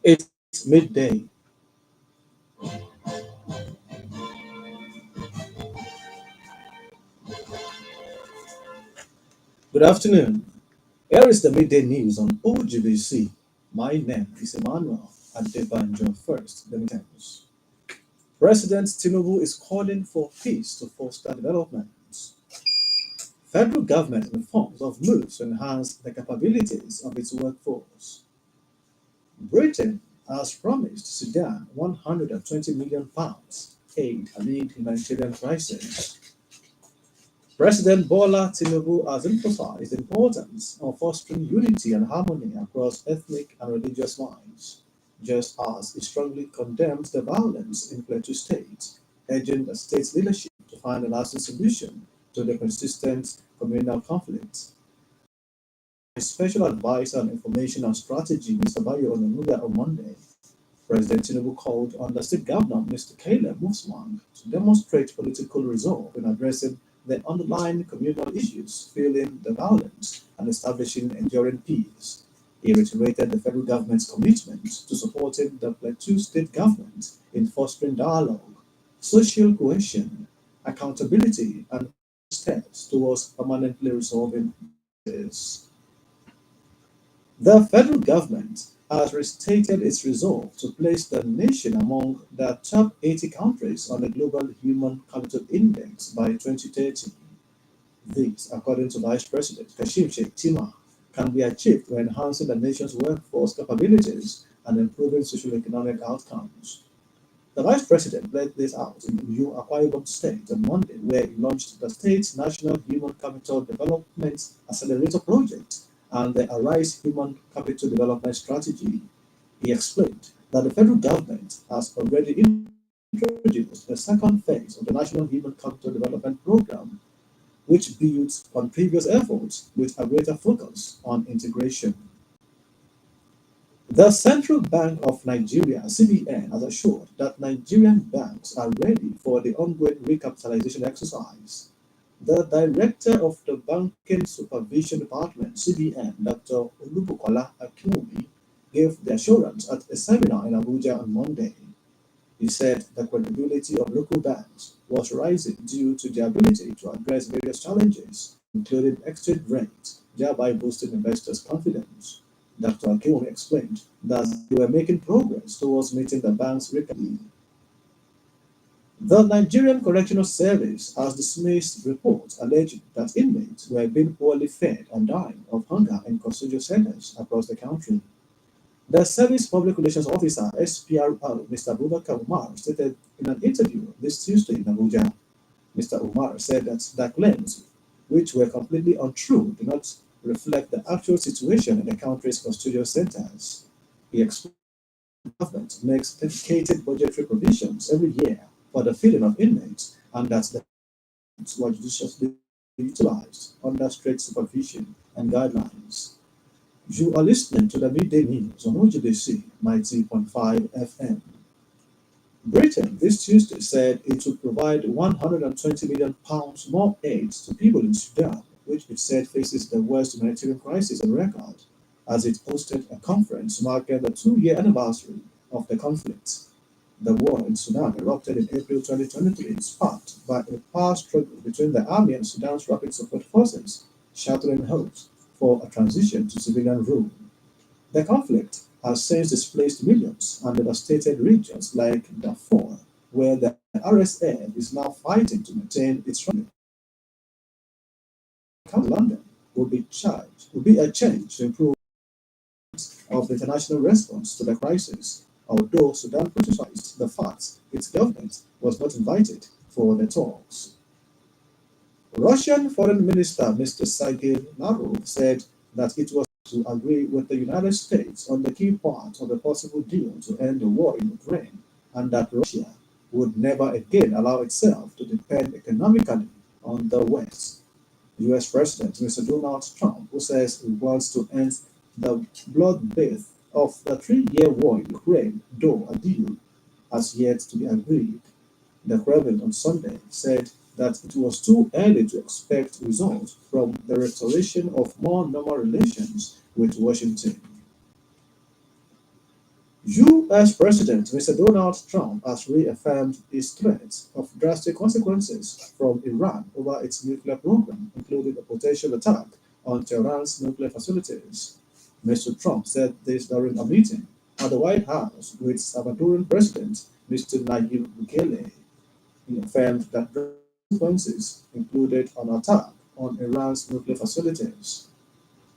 It's midday. Good afternoon. Here is the midday news on OGBC. My name is Emmanuel Adebanjo. First, the news. President Tinubu is calling for peace to foster development. Federal government reforms of moves to enhance the capabilities of its workforce. Britain has promised Sudan £120 million aid amid humanitarian crisis. President Bola Tinubu has emphasized the importance of fostering unity and harmony across ethnic and religious lines, just as he strongly condemns the violence in Plateau State, urging the state's leadership to find a lasting solution to the persistent communal conflict. His special advisor on information and strategy, Mr. Bayo Onanuga, on Monday, President Tinubu called on the state governor, Mr. Caleb Muswang, to demonstrate political resolve in addressing the underlying communal issues fueling the violence and establishing enduring peace. He reiterated the federal government's commitment to supporting the Plateau state government in fostering dialogue, social cohesion, accountability, and steps towards permanently resolving this. The federal government has restated its resolve to place the nation among the top 80 countries on the Global Human Capital Index by 2030. This, according to Vice President Kashim Shettima, can be achieved by enhancing the nation's workforce capabilities and improving socio-economic outcomes. The Vice President laid this out in Uyo Akwa Ibom State on Monday, where he launched the state's National Human Capital Development Accelerator Project and the Arise Human Capital Development Strategy. He explained that the federal government has already introduced the second phase of the National Human Capital Development Program, which builds on previous efforts with a greater focus on integration. The Central Bank of Nigeria, CBN, has assured that Nigerian banks are ready for the ongoing recapitalization exercise. The director of the Banking Supervision Department, CBN, Dr. Olubukola Akinwumi, gave the assurance at a seminar in Abuja on Monday. He said the credibility of local banks was rising due to their ability to address various challenges, including exchange rates, thereby boosting investors' confidence. Dr. Akinwumi explained that they were making progress towards meeting the bank's recovery. The Nigerian Correctional Service has dismissed reports alleging that inmates were being poorly fed and dying of hunger in custodial centers across the country. The Service Public Relations Officer, SPRO, Mr. Abubakar Umar, stated in an interview this Tuesday in Abuja. Mr. Umar said that the claims, which were completely untrue, do not reflect the actual situation in the country's custodial centers. He explained that the government makes dedicated budgetary provisions every year for the feeding of inmates and that the funds were judiciously utilized under strict supervision and guidelines. You are listening to the midday news on OGBC 90.5 FM. Britain this Tuesday said it would provide £120 million more aid to people in Sudan, which it said faces the worst humanitarian crisis on record, as it hosted a conference marking the 2-year anniversary of the conflict. The war in Sudan erupted in April 2023, sparked by a power struggle between the army and Sudan's Rapid Support Forces, shattering hopes for a transition to civilian rule. The conflict has since displaced millions and devastated regions like Darfur, where the RSF is now fighting to maintain its run. London will be a change to improve of the international response to the crisis, although Sudan criticized the fact its government was not invited for the talks. Russian Foreign Minister Mr. Sergei Lavrov said that it was to agree with the United States on the key part of a possible deal to end the war in Ukraine, and that Russia would never again allow itself to depend economically on the West. US President Mr. Donald Trump, who says he wants to end the bloodbath of the 3-year war in Ukraine, though a deal has yet to be agreed. The Kremlin on Sunday said that it was too early to expect results from the restoration of more normal relations with Washington. U.S. President Mr. Donald Trump has reaffirmed his threat of drastic consequences from Iran over its nuclear program, including a potential attack on Tehran's nuclear facilities. Mr. Trump said this during a meeting at the White House with Salvadoran President Mr. Nayib Bukele. He affirmed that consequences included an attack on Iran's nuclear facilities.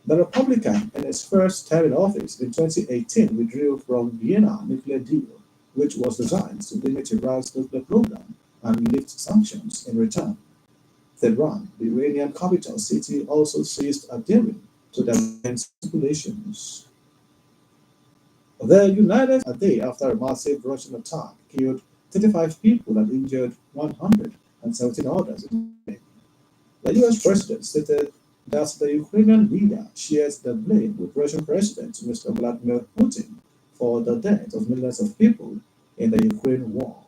The Republican, in his first term in office in 2018, withdrew from Vienna nuclear deal, which was designed to limit Iran's nuclear program and lift sanctions in return. Tehran, the Iranian capital city, also ceased adhering to the agreement's stipulations. The United States, a day after a massive Russian attack killed 35 people and injured 117 others. The US president stated that the Ukrainian leader shares the blame with Russian President Mr. Vladimir Putin for the death of millions of people in the Ukraine war.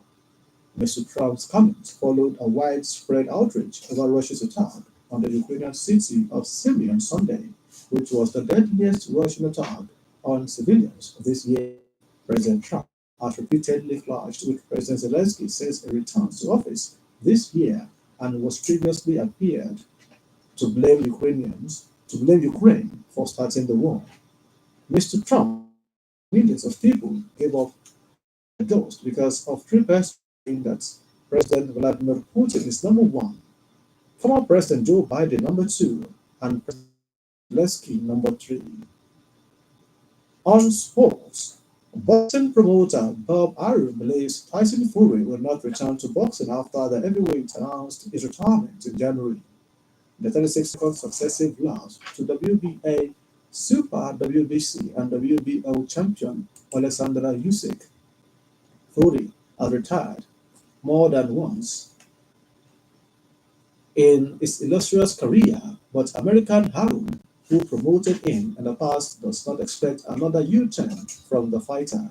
Mr. Trump's comments followed a widespread outrage over Russia's attack on the Ukrainian city of Syria on Sunday, which was the deadliest Russian attack on civilians this year. President Trump has repeatedly clashed with President Zelensky since he returned to office this year and was previously appeared to blame Ukraine for starting the war. Mr. Trump, millions of people gave up the ghost because of three persons saying that President Vladimir Putin is number one, former President Joe Biden number two, and President Zelensky number three. On sports, boxing promoter Bob Arum believes Tyson Fury will not return to boxing after the heavyweight announced his retirement in January. The 36th successive loss to WBA, Super WBC, and WBO champion Alexander Usyk. Fury has retired more than once in his illustrious career, but American Harum, who promoted him in the past, does not expect another U-turn from the fighter.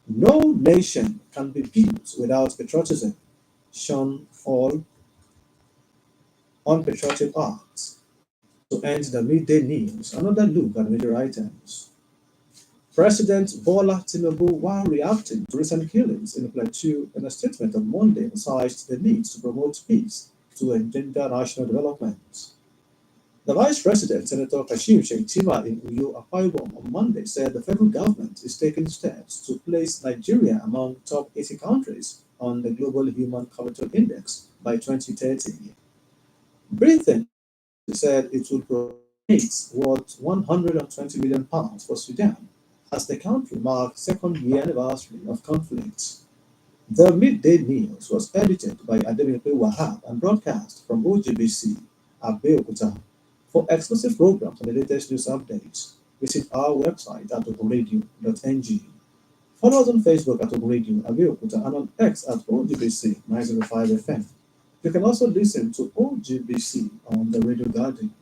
No nation can be built without patriotism. Sean Hall on patriotic acts. To end the midday news, another look at major items. President Bola Tinubu, while reacting to recent killings in Plateau, in a statement on Monday, emphasized the need to promote peace to engender national development. The Vice President, Senator Kashim Shettima in Uyo Akwa Ibom, on Monday said the federal government is taking steps to place Nigeria among top 80 countries on the Global Human Capital Index by 2030. Britain said it would provide aid worth £120 million for Sudan as the country marks second year anniversary of conflict. The midday news was edited by Adebanjo Wahab and broadcast from OGBC at Beokuta. For exclusive programs and the latest news updates, visit our website at ogoradio.ng. Follow us on Facebook at Ogoradio Abeokuta and on X at OGBC 905 FM. You can also listen to OGBC on the Radio Garden.